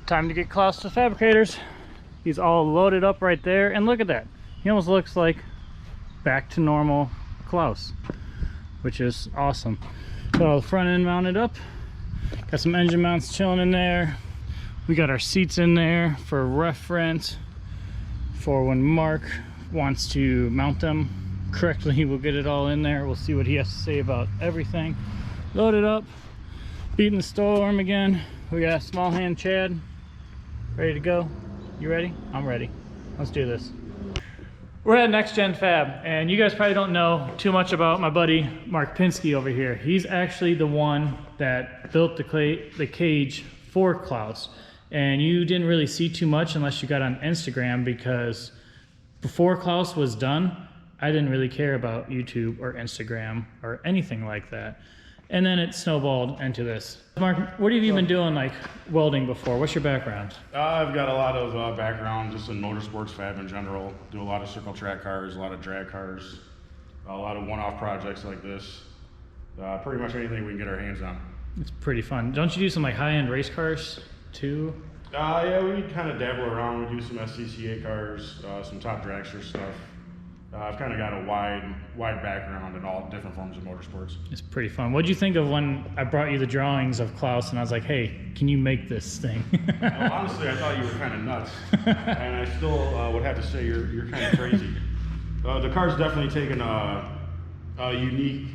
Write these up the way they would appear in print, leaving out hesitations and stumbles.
Time to get Klaus to the fabricators. He's all loaded up right there, and look at that. He almost looks like back to normal Klaus, which is awesome. Got all the front end mounted up. Got some engine mounts chilling in there. We got our seats in there for reference for when Mark wants to mount them correctly. We'll get it all in there. We'll see what he has to say about everything. Loaded up, beating the storm again. We got small hand Chad ready to go. You ready? I'm ready. Let's do this. We're at Nexxgen Fab, and you guys probably don't know too much about my buddy Mark Pinsky over here. He's actually the one that built the cage for Klaus, and you didn't really see too much unless you got on Instagram, because before Klaus was done, I didn't really care about YouTube or Instagram or anything like that. And then it snowballed into this. Mark, what have you been doing, like welding before? What's your background? I've got a lot of background just in motorsports fab in general. Do a lot of circle track cars, a lot of drag cars, a lot of one-off projects like this. Pretty much anything we can get our hands on. It's pretty fun. Don't you do some like high-end race cars too? Yeah, we kind of dabble around. We do some SCCA cars, some top dragster stuff. I've kind of got a wide background in all different forms of motorsports. It's pretty fun. What did you think of when I brought you the drawings of Klaus and I was like, hey, can you make this thing? Well, honestly, I thought you were kind of nuts. And I still would have to say you're kind of crazy. The car's definitely taken a unique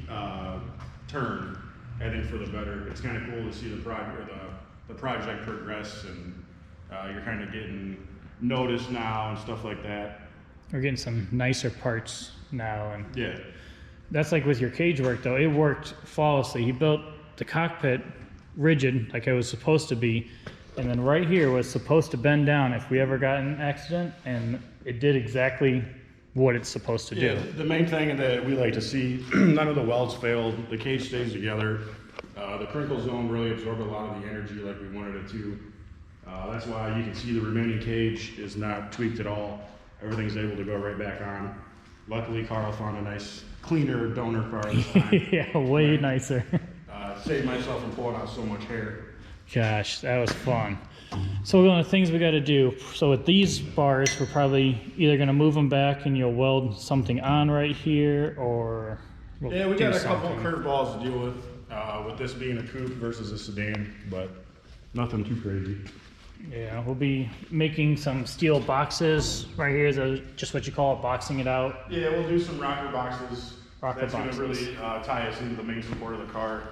turn, I think, for the better. It's kind of cool to see the project progress, and you're kind of getting noticed now and stuff like that. We're getting some nicer parts now, and yeah, that's like with your cage work though. It worked flawlessly. He built the cockpit rigid like it was supposed to be, and then right here was supposed to bend down if we ever got in an accident, and it did exactly what it's supposed to do. The main thing that we like to see, none of the welds failed, the cage stays together, the crinkle zone really absorbed a lot of the energy like we wanted it to. That's why you can see the remaining cage is not tweaked at all. Everything's able to go right back on. Luckily, Carl found a nice, cleaner donor car this time. Yeah, way nicer. Saved myself from pulling out so much hair. Gosh, that was fun. So one of the things we got to do, so with these bars, we're probably either going to move them back and you'll weld something on right here, or yeah, we got a couple of curveballs to deal with this being a coupe versus a sedan, but nothing too crazy. Yeah, we'll be making some steel boxes right here. So just what you call it, boxing it out. Yeah, we'll do some rocker boxes. That's going to really tie us into the main support of the car.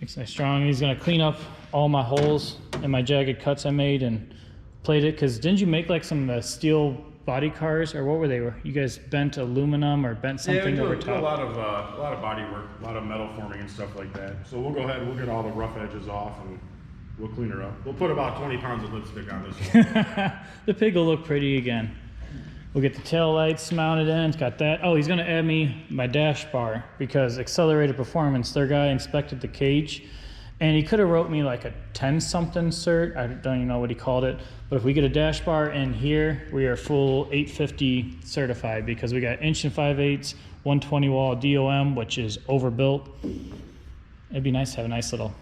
Makes it nice strong. He's going to clean up all my holes and my jagged cuts I made and plate it. Because didn't you make like some steel body cars, or what were they? You guys bent aluminum or bent something over top? Yeah, we do a lot of body work, a lot of metal forming and stuff like that. So we'll go ahead, we'll get all the rough edges off, and we'll clean her up. We'll put about 20 pounds of lipstick on this one. The pig will look pretty again. We'll get the tail lights mounted in. It's got that. Oh, he's going to add me my dash bar, because Accelerated Performance, their guy inspected the cage, and he could have wrote me like a 10-something cert. I don't even know what he called it. But if we get a dash bar in here, we are full 850 certified, because we got 1 5/8", 120 wall DOM, which is overbuilt. It'd be nice to have a nice little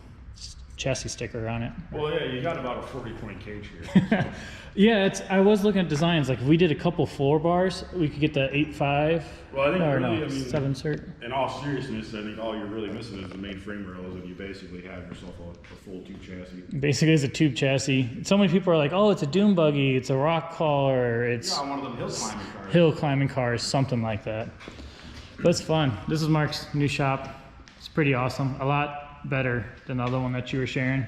chassis sticker on it. Well, yeah, you got about a 40-point cage here. So. Yeah, I was looking at designs. Like if we did a couple floor bars, we could get the 8.5. Well, I think or really, no, I mean, 7 cert. In all seriousness, I think all you're really missing is the main frame rails, and you basically have yourself a full tube chassis. Basically, it's a tube chassis. So many people are like, "Oh, it's a dune buggy, it's a rock crawler, it's one of them hill climbing cars." Hill climbing cars, something like that. But it's fun. This is Mark's new shop. It's pretty awesome. A lot better than the other one that you were sharing.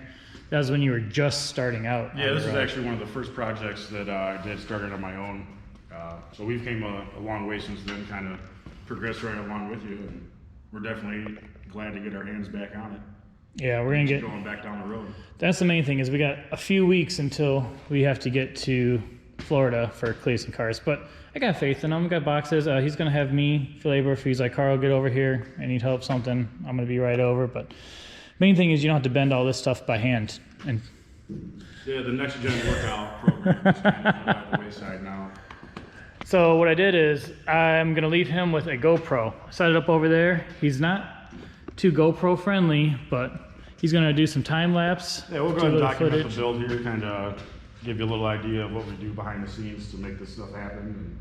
That was when you were just starting out. Yeah, this is actually one of the first projects that I did started on my own. So we've came a long way since then, kind of progressed right along with you, and we're definitely glad to get our hands back on it. Yeah, we're gonna going back down the road. That's the main thing, is we got a few weeks until we have to get to Florida for Clayson cars, but I got faith in him. We got boxes. He's gonna have me for labor. If he's like, "Carl, get over here, I need help something," I'm gonna be right over. But main thing is you don't have to bend all this stuff by hand. And yeah, the Nexxgen workout program is kind of by the wayside now. So what I did is I'm gonna leave him with a GoPro. Set it up over there. He's not too GoPro friendly, but he's gonna do some time lapse. Yeah, we'll go ahead and document the build here, kind of give you a little idea of what we do behind the scenes to make this stuff happen.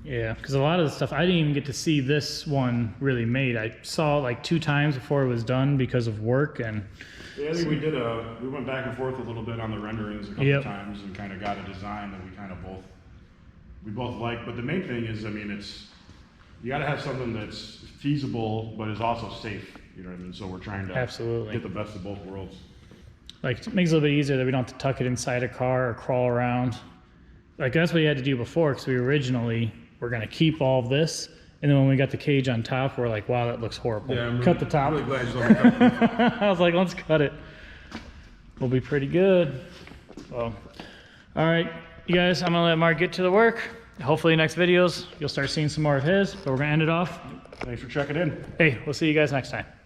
Yeah, because a lot of the stuff, I didn't even get to see this one really made. I saw it like 2 times before it was done because of work. And yeah, I think we went back and forth a little bit on the renderings a couple times and kind of got a design that we kind of both like. But the main thing is, I mean, you got to have something that's feasible but is also safe. You know what I mean? So we're trying to absolutely get the best of both worlds. Like, it makes it a little bit easier that we don't have to tuck it inside a car or crawl around. Like, that's what you had to do before, because we originally were going to keep all of this, and then when we got the cage on top, we're like, wow, that looks horrible. Yeah, cut the top. I'm really glad you let me cut it. I was like, let's cut it. We'll be pretty good. So, all right, you guys, I'm going to let Mark get to the work. Hopefully next videos, you'll start seeing some more of his, but we're going to end it off. Thanks for checking in. Hey, we'll see you guys next time.